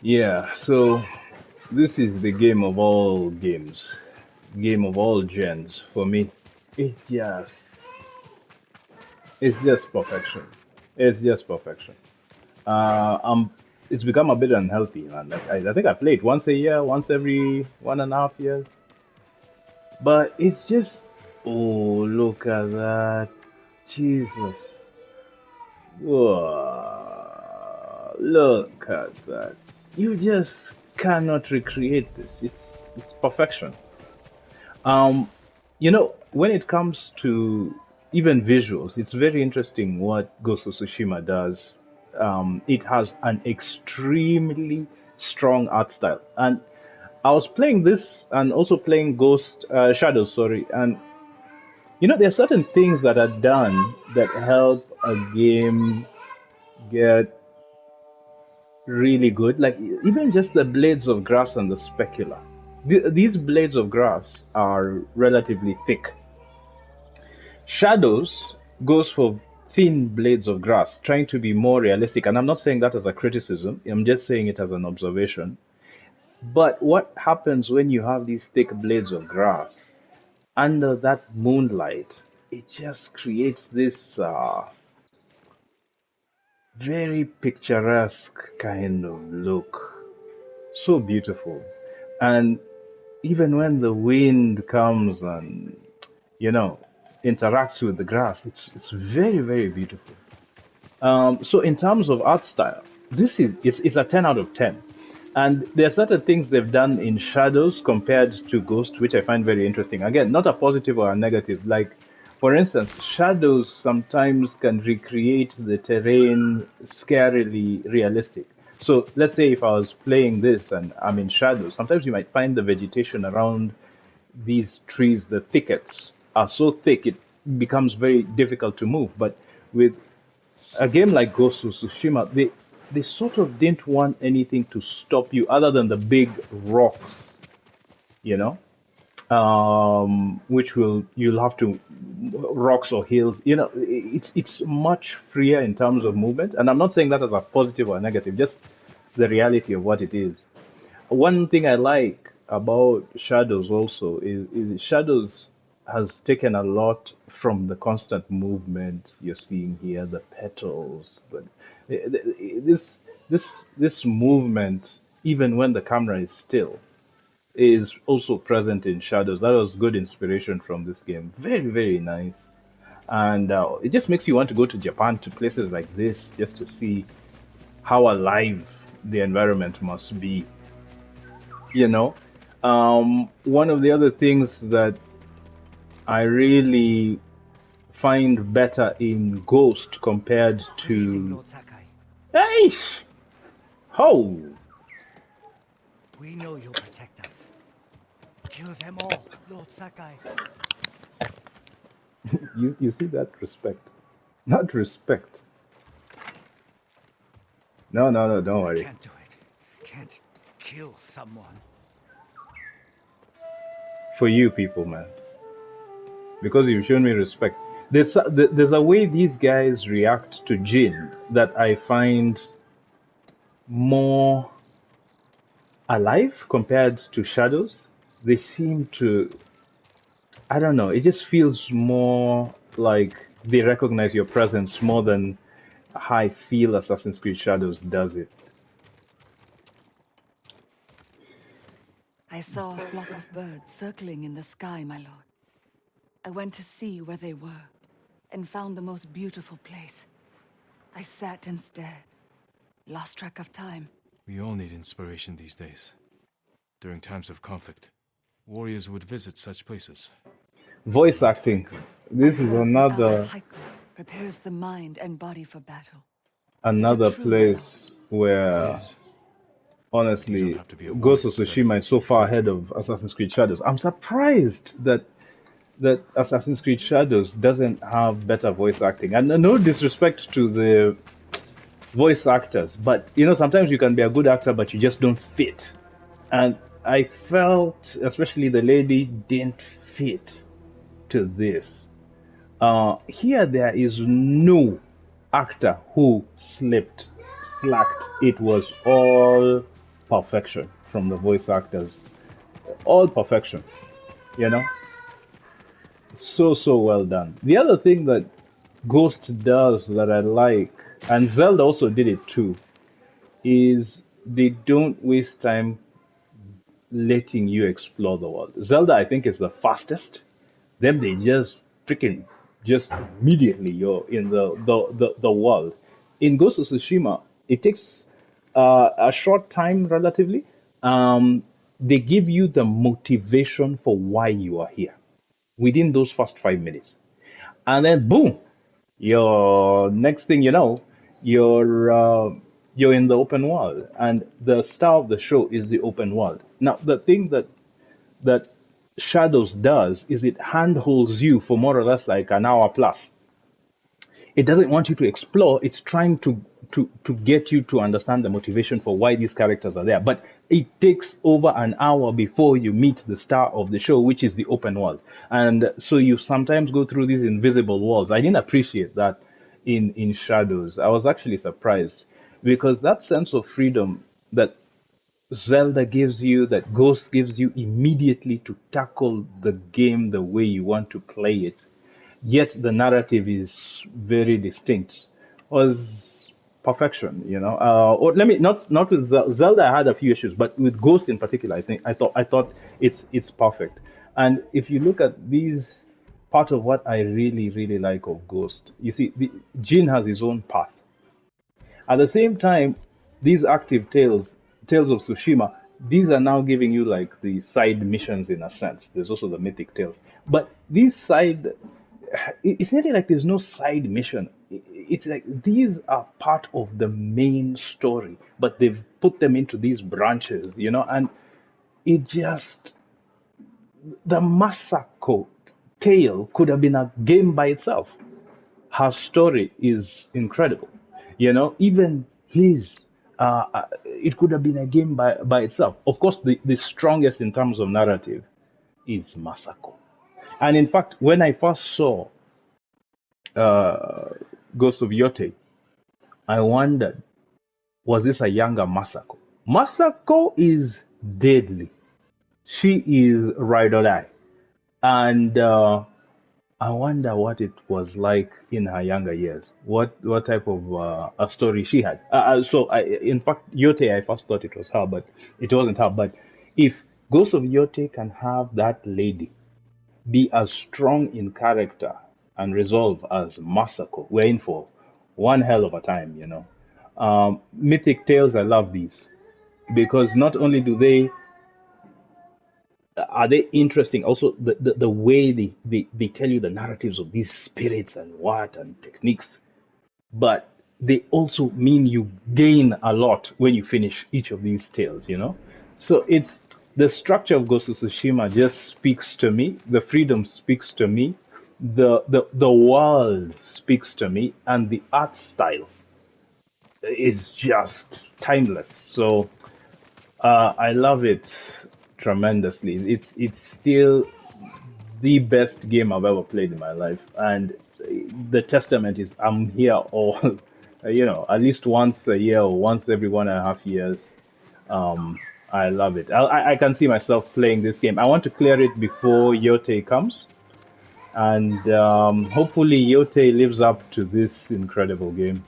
Yeah, so this is the game of all games, game of all gens for me. It just, it's just perfection. It's just perfection. It's become a bit unhealthy, man. Like I think I play it once a year, once every 1.5 years. But it's just, oh, look at that, Jesus! Whoa, look at that. You just cannot recreate this. It's perfection. Um, when it comes to even visuals, it's very interesting what Ghost of Tsushima does. It has an extremely strong art style, and I was playing this and also playing Ghost Shadows, sorry, and there are certain things that are done that help a game get really good. Like even just the blades of grass and the specula. These blades of grass are relatively thick. Shadows goes for thin blades of grass, trying to be more realistic. And I'm not saying that as a criticism, I'm just saying it as an observation. But what happens when you have these thick blades of grass under that moonlight? It just creates this very picturesque kind of look. So beautiful. And even when the wind comes and, you know, interacts with the grass, it's very, very beautiful. So in terms of art style, this is it's a 10 out of 10. And there are certain things they've done in Shadows compared to Ghost, which I find very interesting. Again, not a positive or a negative. Like, for instance, Shadows sometimes can recreate the terrain scarily realistic. So let's say if I was playing this and I'm in Shadows, sometimes you might find the vegetation around these trees, the thickets, are so thick it becomes very difficult to move. But with a game like Ghost of Tsushima, they sort of didn't want anything to stop you other than the big rocks, you know, which will you'll have to rocks or hills. It's much freer in terms of movement, and I'm not saying that as a positive or a negative, just the reality of what it is. One thing I like about Shadows also is Shadows has taken a lot from the constant movement you're seeing here, the petals, but this this this movement, even when the camera is still, is also present in Shadows. That was good inspiration from this game. Very, very nice. And it just makes you want to go to Japan, to places like this, just to see how alive the environment must be you know one of the other things that I really find better in Ghost compared Good evening, to Lord Sakai. hey how We know you'll protect us. Kill them all, Lord Sakai. you see that respect, not respect. No, don't I worry. can't do it. Can't kill someone. For you people, man, because you've shown me respect. There's a way these guys react to Jin that I find more alive compared to Shadows. They seem to, I don't know. It just feels more like they recognize your presence more than how I feel Assassin's Creed Shadows does it. I saw a flock of birds circling in the sky, my lord. I went to see where they were, and found the most beautiful place. I sat and stared, lost track of time. We all need inspiration these days. During times of conflict, warriors would visit such places. Voice Read acting. haiku. I This is heard the art of another haiku prepares the mind and body for battle. Is it another true, my lord? place It where is, but you don't honestly have to be a Ghost warrior of to Tsushima is benefit so from far ahead poetry. of Assassin's Creed Shadows. I'm surprised that Assassin's Creed Shadows doesn't have better voice acting. And no disrespect to the voice actors, but sometimes you can be a good actor, but you just don't fit. And I felt, especially the lady, didn't fit to this. Here, there is no actor who slipped, slacked. It was all. perfection from the voice actors, all perfection. You know, so well done. The other thing that Ghost does that I like, and Zelda also did it too, is they don't waste time letting you explore the world. Zelda, I think, is the fastest. Then they just freaking just immediately you're in the world. In Ghost of Tsushima, it takes a short time relatively. They give you the motivation for why you are here within those first 5 minutes, and then boom, your next thing you know, you're in the open world, and the star of the show is the open world. Now, the thing that Shadows does is it handholds you for more or less like an hour plus. It doesn't want you to explore. It's trying to get you to understand the motivation for why these characters are there. But it takes over an hour before you meet the star of the show, which is the open world. And so you sometimes go through these invisible walls. I didn't appreciate that in Shadows. I was actually surprised because that sense of freedom that Zelda gives you, that Ghost gives you immediately to tackle the game the way you want to play it, yet the narrative is very distinct, was perfection. Or let me not with Zelda. I had a few issues, but with Ghost in particular, I thought it's perfect. And if you look at these, part of what I really like of Ghost, you see, Jin has his own path. At the same time, these active Tales of Tsushima, these are now giving you like the side missions in a sense. There's also the mythic tales. But these side, it's not like there's no side mission. It's like these are part of the main story, but they've put them into these branches, and it just, the Masako tale could have been a game by itself. Her story is incredible. Even his, it could have been a game by itself. Of course, the strongest in terms of narrative is Masako. And in fact, when I first saw uh, Ghost of Yote, I wondered, was this a younger Masako? Masako is deadly. She is ride or die. And I wonder what it was like in her younger years. What type of a story she had. In fact, Yote, I first thought it was her, but it wasn't her. But if Ghost of Yote can have that lady be as strong in character and resolve as Masako, we're in for one hell of a time. Mythic tales, I love these because not only do they are they interesting, also the way they tell you the narratives of these spirits and what and techniques, but they also mean you gain a lot when you finish each of these tales. So it's the structure of Ghost of Tsushima just speaks to me, the freedom speaks to me, the world speaks to me, and the art style is just timeless. So I love it tremendously. It's still the best game I've ever played in my life, and the testament is I'm here all, at least once a year or once every 1.5 years. Um, I love it. I can see myself playing this game. I want to clear it before Yote comes, and hopefully Yote lives up to this incredible game.